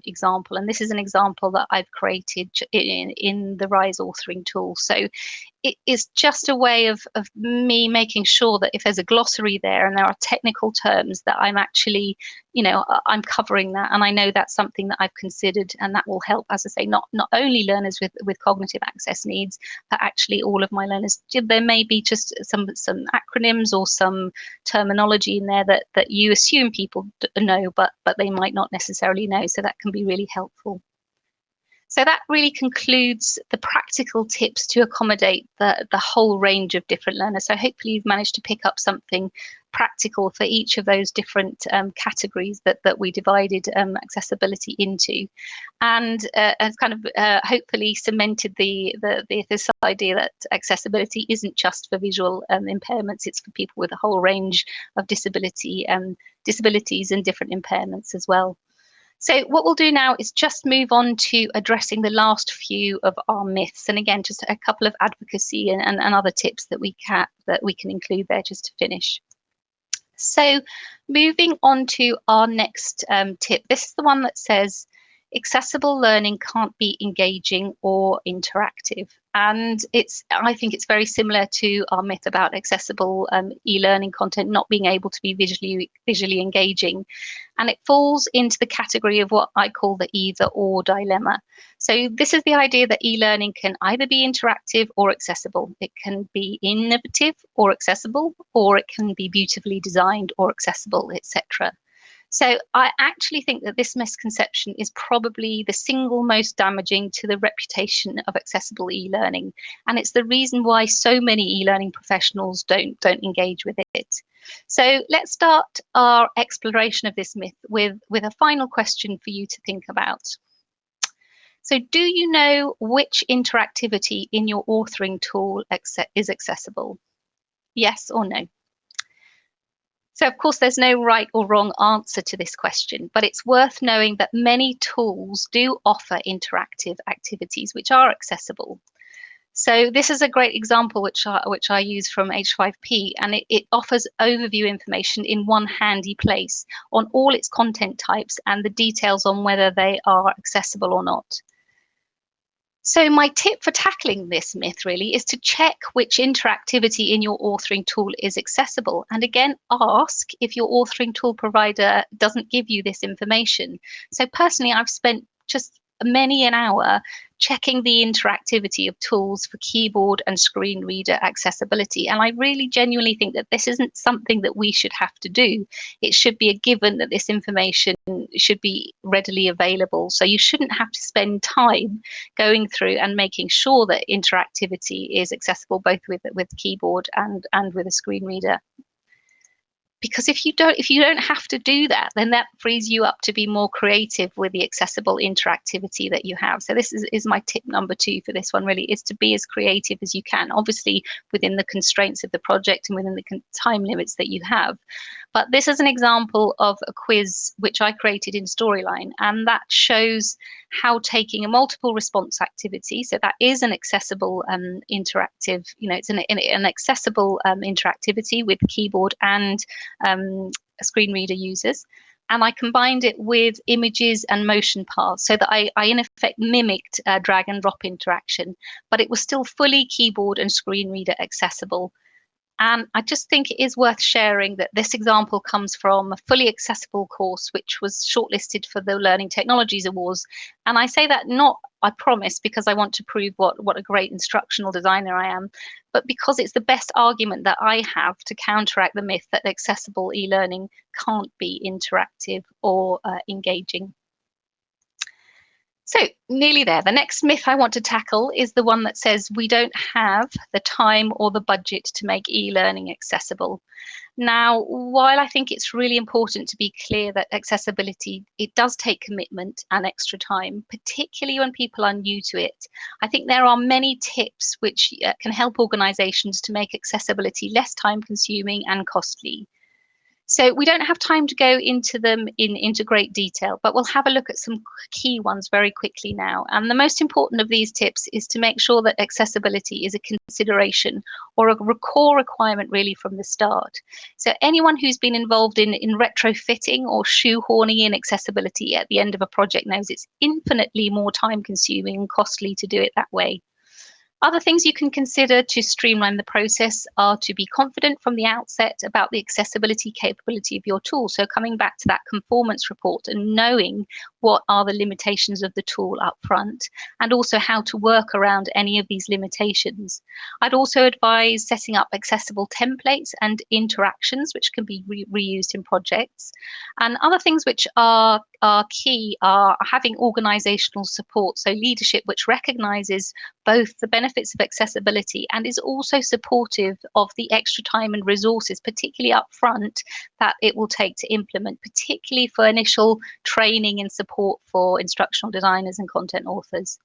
example. And this is an example that I've created in the Rise authoring tool. So it is just a way of me making sure that if there's a glossary there and there are technical terms, that I'm actually, I'm covering that. And I know that's something that I've considered, and that will help, as I say, not only learners with cognitive access needs, but actually all of my learners. There may be just some acronyms or some terminology in there that you assume people know, but they might not necessarily know. So that can be really helpful. So that really concludes the practical tips to accommodate the whole range of different learners. So hopefully you've managed to pick up something practical for each of those different categories that we divided accessibility into, and kind of hopefully cemented this idea that accessibility isn't just for visual impairments, it's for people with a whole range of disabilities and different impairments as well. So what we'll do now is just move on to addressing the last few of our myths, and again, just a couple of advocacy and other tips that we can include there just to finish. So moving on to our next tip, this is the one that says accessible learning can't be engaging or interactive. And I think it's very similar to our myth about accessible e-learning content not being able to be visually engaging. And it falls into the category of what I call the either or dilemma. So this is the idea that e-learning can either be interactive or accessible. It can be innovative or accessible, or it can be beautifully designed or accessible, etc. So I actually think that this misconception is probably the single most damaging to the reputation of accessible e-learning. And it's the reason why so many e-learning professionals don't engage with it. So let's start our exploration of this myth with a final question for you to think about. So do you know which interactivity in your authoring tool is accessible? Yes or no? So, of course, there's no right or wrong answer to this question, but it's worth knowing that many tools do offer interactive activities which are accessible. So this is a great example which I use from H5P, and it offers overview information in one handy place on all its content types and the details on whether they are accessible or not. So my tip for tackling this myth really is to check which interactivity in your authoring tool is accessible. And again, ask if your authoring tool provider doesn't give you this information. So personally, I've spent just many an hour checking the interactivity of tools for keyboard and screen reader accessibility. And I really genuinely think that this isn't something that we should have to do. It should be a given that this information should be readily available. So you shouldn't have to spend time going through and making sure that interactivity is accessible both with keyboard and with a screen reader. Because if you don't have to do that, then that frees you up to be more creative with the accessible interactivity that you have. So this is my tip number 2 for this one, really, is to be as creative as you can, obviously within the constraints of the project and within the time limits that you have. But this is an example of a quiz which I created in Storyline, and that shows how taking a multiple response activity, so that is an accessible interactive, it's an accessible interactivity with keyboard and screen reader users. And I combined it with images and motion paths so that I in effect mimicked drag and drop interaction, but it was still fully keyboard and screen reader accessible. And I just think it is worth sharing that this example comes from a fully accessible course, which was shortlisted for the Learning Technologies Awards. And I say that not, I promise, because I want to prove what a great instructional designer I am, but because it's the best argument that I have to counteract the myth that accessible e-learning can't be interactive or engaging. So nearly there. The next myth I want to tackle is the one that says we don't have the time or the budget to make e-learning accessible. Now, while I think it's really important to be clear that accessibility, it does take commitment and extra time, particularly when people are new to it, I think there are many tips which can help organisations to make accessibility less time consuming and costly. So we don't have time to go into them into great detail, but we'll have a look at some key ones very quickly now. And the most important of these tips is to make sure that accessibility is a consideration or a core requirement really from the start. So anyone who's been involved in retrofitting or shoehorning in accessibility at the end of a project knows it's infinitely more time consuming and costly to do it that way. Other things you can consider to streamline the process are to be confident from the outset about the accessibility capability of your tool. So coming back to that conformance report and knowing what are the limitations of the tool up front, and also how to work around any of these limitations. I'd also advise setting up accessible templates and interactions which can be reused in projects. And other things which are key are having organizational support, so leadership which recognizes both the benefits of accessibility and is also supportive of the extra time and resources, particularly up front, that it will take to implement, particularly for initial training and support for instructional designers and content authors.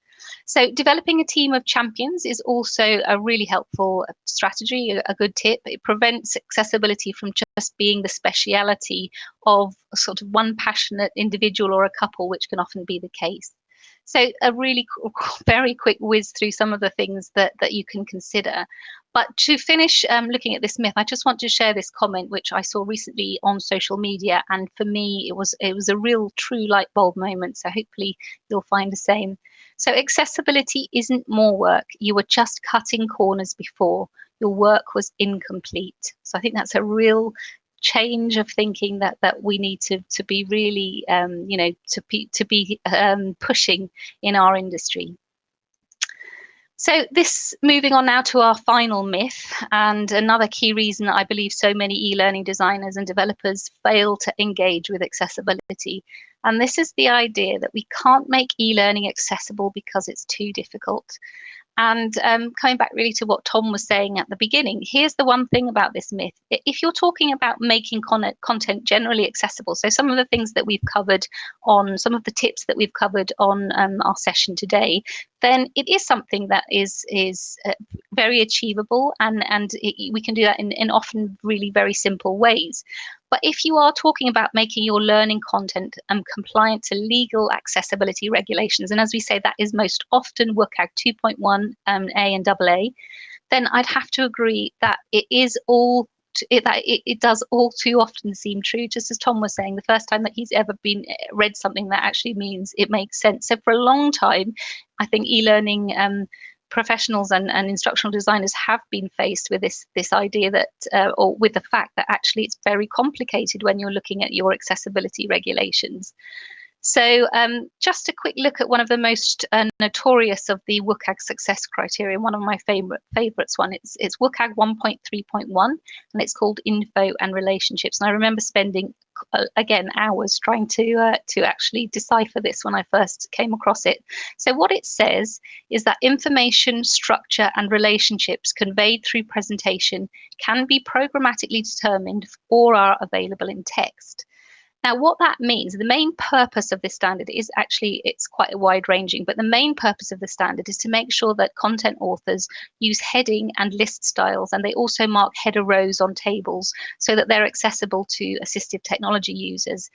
So developing a team of champions is also a really helpful strategy, a good tip. It prevents accessibility from just being the speciality of a sort of one passionate individual or a couple, which can often be the case. So a really very quick whiz through some of the things that you can consider. But to finish looking at this myth, I just want to share this comment which I saw recently on social media, and for me it was a real true light bulb moment. So hopefully you'll find the same. So accessibility isn't more work. You were just cutting corners before. Your work was incomplete. So I think that's a real change of thinking that we need to be really to be pushing in our industry. So this, moving on now to our final myth, and another key reason that I believe so many e-learning designers and developers fail to engage with accessibility. And this is the idea that we can't make e-learning accessible because it's too difficult. And coming back really to what Tom was saying at the beginning, here's the one thing about this myth. If you're talking about making content generally accessible, so some of the things that we've covered on, some of the tips that we've covered on our session today, then it is something that is very achievable, and we can do that in often really very simple ways. But if you are talking about making your learning content compliant to legal accessibility regulations, and as we say, that is most often WCAG 2.1 A and AA, then I'd have to agree that it is all it does all too often seem true. Just as Tom was saying, the first time that he's ever read something that actually means it makes sense. So for a long time, I think e-learning professionals and instructional designers have been faced with this idea that, or with the fact that actually it's very complicated when you're looking at your accessibility regulations. So just a quick look at one of the most notorious of the WCAG success criteria, one of my favorites one. It's WCAG 1.3.1, and it's called info and relationships. And I remember spending, again, hours trying to actually decipher this when I first came across it. So what it says is that information, structure, and relationships conveyed through presentation can be programmatically determined or are available in text. Now, what that means, the main purpose of this standard is actually, it's quite wide ranging, but the main purpose of the standard is to make sure that content authors use heading and list styles, and they also mark header rows on tables so that they're accessible to assistive technology users.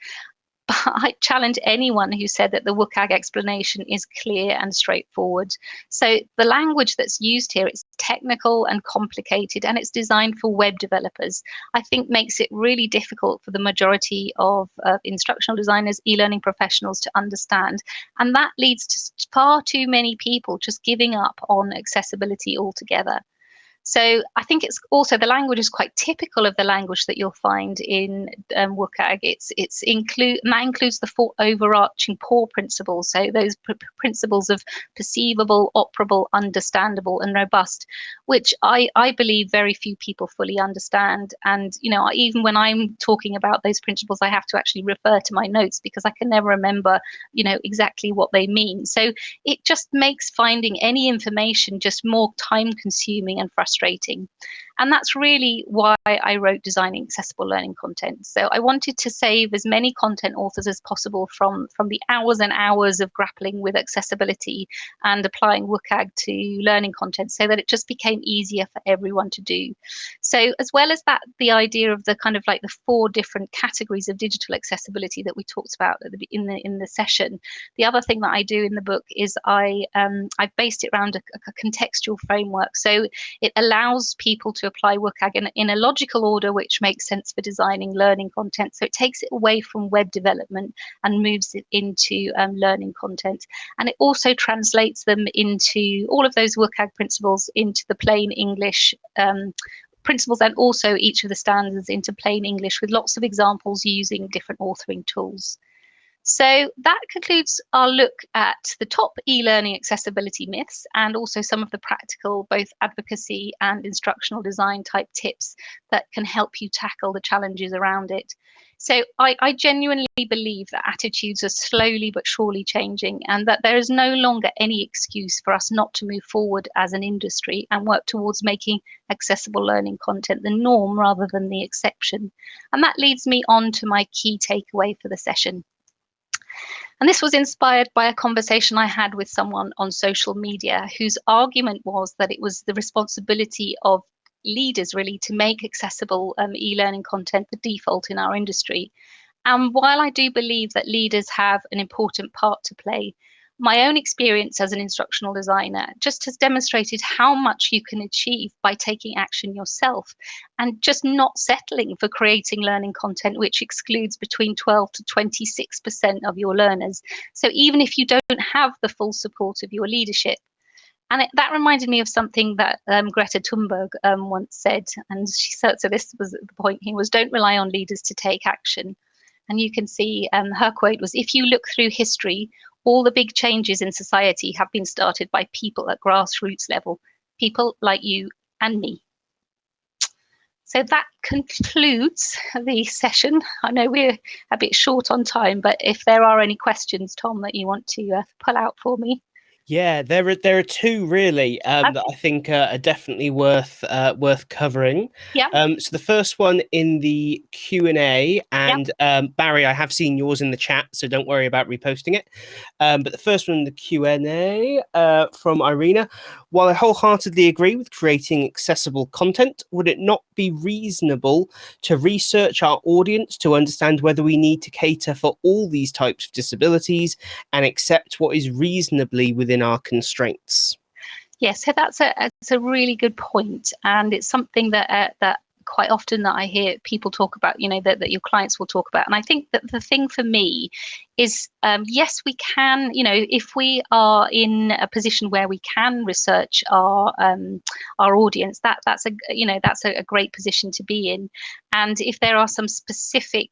But I challenge anyone who said that the WCAG explanation is clear and straightforward. So the language that's used here, it's technical and complicated, and it's designed for web developers. I think makes it really difficult for the majority of instructional designers, e-learning professionals to understand. And that leads to far too many people just giving up on accessibility altogether. So I think it's also, the language is quite typical of the language that you'll find in WCAG. That includes the four overarching core principles. So those principles of perceivable, operable, understandable, and robust, which I believe very few people fully understand. And even when I'm talking about those principles, I have to actually refer to my notes because I can never remember exactly what they mean. So it just makes finding any information just more time consuming and frustrating. And that's really why I wrote Designing Accessible Learning Content. So I wanted to save as many content authors as possible from the hours and hours of grappling with accessibility and applying WCAG to learning content so that it just became easier for everyone to do. So as well as that, the idea of the kind of like the four different categories of digital accessibility that we talked about in the session, the other thing that I do in the book is I've based it around a contextual framework. So it allows people to apply WCAG in a logical order, which makes sense for designing learning content. So it takes it away from web development and moves it into learning content. And it also translates them into all of those WCAG principles into the plain English principles, and also each of the standards into plain English with lots of examples using different authoring tools. So that concludes our look at the top e-learning accessibility myths and also some of the practical, both advocacy and instructional design type tips that can help you tackle the challenges around it. So I genuinely believe that attitudes are slowly but surely changing, and that there is no longer any excuse for us not to move forward as an industry and work towards making accessible learning content the norm rather than the exception. And that leads me on to my key takeaway for the session. And this was inspired by a conversation I had with someone on social media whose argument was that it was the responsibility of leaders really to make accessible e-learning content the default in our industry. And while I do believe that leaders have an important part to play, my own experience as an instructional designer just has demonstrated how much you can achieve by taking action yourself and just not settling for creating learning content which excludes between 12 to 26% of your learners. So even if you don't have the full support of your leadership. And that reminded me of something that Greta Thunberg once said, and she said, so this was the point here, was don't rely on leaders to take action. And you can see her quote was, if you look through history, all the big changes in society have been started by people at grassroots level, people like you and me. So that concludes the session. I know we're a bit short on time, but if there are any questions, Tom, that you want to pull out for me. Yeah, there are two really that I think are definitely worth covering. Yeah. So the first one in the Q&A, and Barry, I have seen yours in the chat, so don't worry about reposting it. But the first one in the Q&A from Irina: while I wholeheartedly agree with creating accessible content, would it not be reasonable to research our audience to understand whether we need to cater for all these types of disabilities and accept what is reasonably within our constraints? Yes, so that's a really good point, and it's something that quite often that I hear people talk about, that your clients will talk about. And I think that the thing for me is, yes, we can, if we are in a position where we can research our audience, that's a great position to be in. And if there are some specific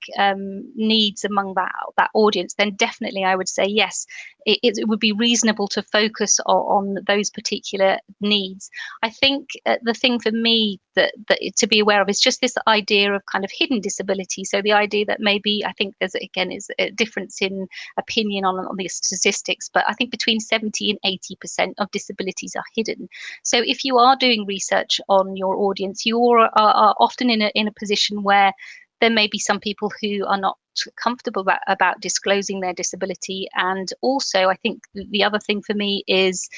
needs among that audience, then definitely I would say yes, it would be reasonable to focus on those particular needs. I think the thing for me that to be aware of is just this idea of kind of hidden disability. So the idea that maybe, I think there's again is a difference in opinion on the statistics, but I think between 70 and 80% of disabilities are hidden. So if you are doing research on your audience, you are often in a position where there may be some people who are not comfortable about disclosing their disability. And also, I think the other thing for me is,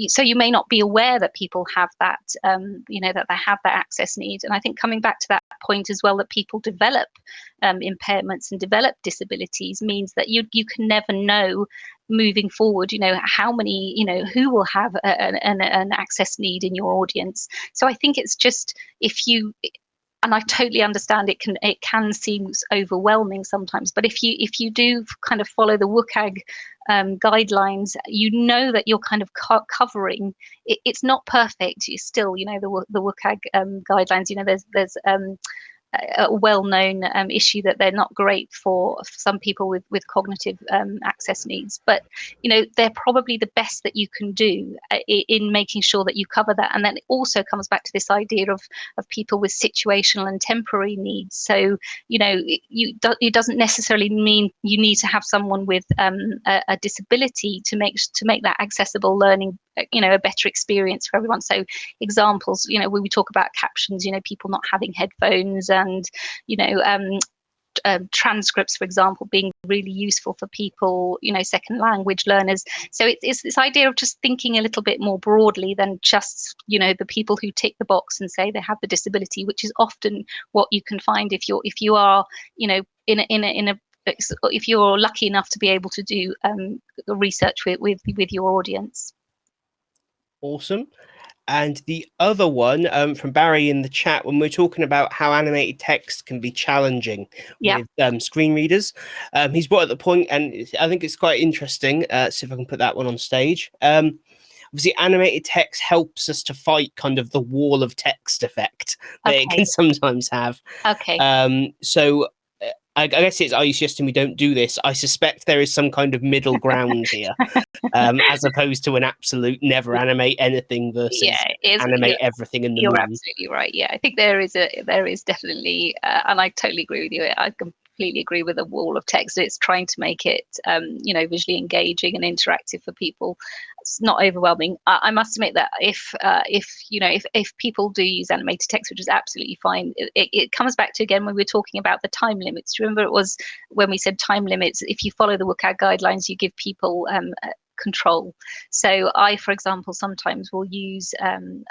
so you may not be aware that people have that, that they have that access need. And I think coming back to that point as well, that people develop impairments and develop disabilities means that you can never know moving forward, how many, who will have an access need in your audience. So I think it's just, and I totally understand it can seem overwhelming sometimes, but if you do kind of follow the WCAG guidelines, that you're kind of covering. It's not perfect. You still, the WCAG guidelines. There's a well-known issue that they're not great for some people with cognitive access needs, but they're probably the best that you can do in making sure that you cover that. And then it also comes back to this idea of people with situational and temporary needs. So it doesn't necessarily mean you need to have someone with a disability to make that accessible learning a better experience for everyone. So examples, when we talk about captions, people not having headphones, and transcripts, for example, being really useful for people, second language learners. So it's this idea of just thinking a little bit more broadly than just, the people who tick the box and say they have the disability, which is often what you can find if you are, if you're lucky enough to be able to do research with your audience. Awesome. And the other one from Barry in the chat, when we're talking about how animated text can be challenging with screen readers, he's brought up the point, and I think it's quite interesting. See if I can put that one on stage. Obviously, animated text helps us to fight kind of the wall of text effect that it can sometimes have. Okay. So I guess are you suggesting we don't do this? I suspect there is some kind of middle ground here, as opposed to an absolute never animate anything versus animate everything in the You're moon. absolutely right. Yeah, I think there is definitely, and I totally agree with you. I completely agree with the wall of text. It's trying to make it, visually engaging and interactive for people. It's not overwhelming. I must admit that if people do use animated text, which is absolutely fine, it comes back to, again, when we were talking about the time limits. Do you remember it was when we said time limits? If you follow the WCAG guidelines, you give people control. So I, for example, sometimes will use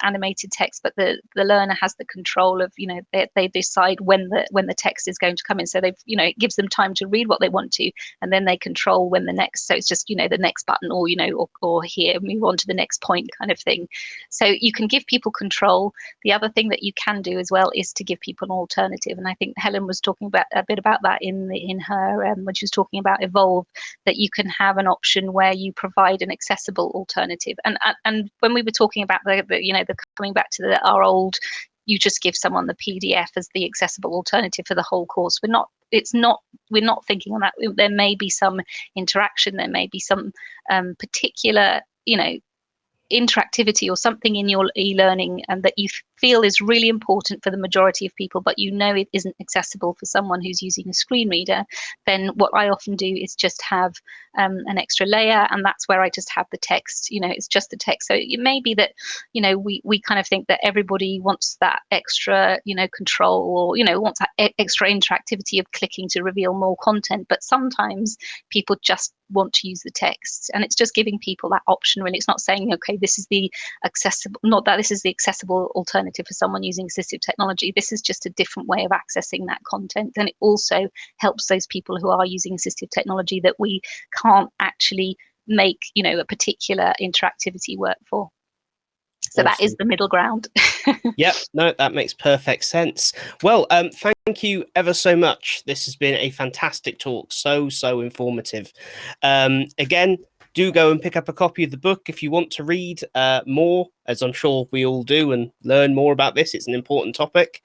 animated text, but the learner has the control of, they decide when the text is going to come in. So they've, it gives them time to read what they want to, and then they control when the next. So it's just, the next button, or or here, move on to the next point, kind of thing. So you can give people control. The other thing that you can do as well is to give people an alternative, and I think Helen was talking about a bit about that in her when she was talking about Evolve, that you can have an option where you provide an accessible alternative. And when we were talking about the coming back to our old, you just give someone the PDF as the accessible alternative for the whole course. We're not thinking on that. There may be some interaction, there may be some particular, interactivity or something in your e-learning and that you feel is really important for the majority of people, but it isn't accessible for someone who's using a screen reader, then what I often do is just have an extra layer, and that's where I just have the text. It's just the text. So it may be that we kind of think that everybody wants that extra control, or wants that extra interactivity of clicking to reveal more content, but sometimes people just want to use the text, and it's just giving people that option. Really, it's not saying, okay, this is the accessible, not that this is the accessible alternative for someone using assistive technology. This is just a different way of accessing that content, and it also helps those people who are using assistive technology that we can't actually make a particular interactivity work for. So that Awesome. is the middle ground. Yep, no, that makes perfect sense. Well, thank you ever so much. This has been a fantastic talk, so informative. Again, do go and pick up a copy of the book if you want to read more, as I'm sure we all do, and learn more about this. It's an important topic.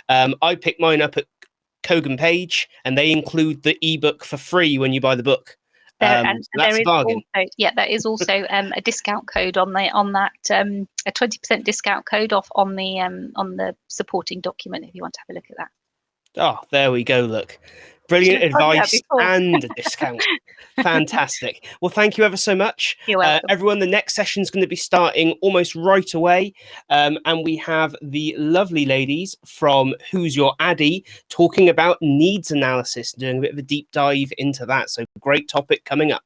I picked mine up at Kogan Page, and they include the ebook for free when you buy the book. And That's there a is bargain. also, there is also a discount code on that a 20% discount code off on the supporting document if you want to have a look at that. Oh, there we go. Look, brilliant Should've done that advice before. and a discount. Fantastic. Well, thank you ever so much. You're welcome. Everyone, the next session is going to be starting almost right away. And we have the lovely ladies from Who's Your Addy talking about needs analysis, doing a bit of a deep dive into that. So great topic coming up.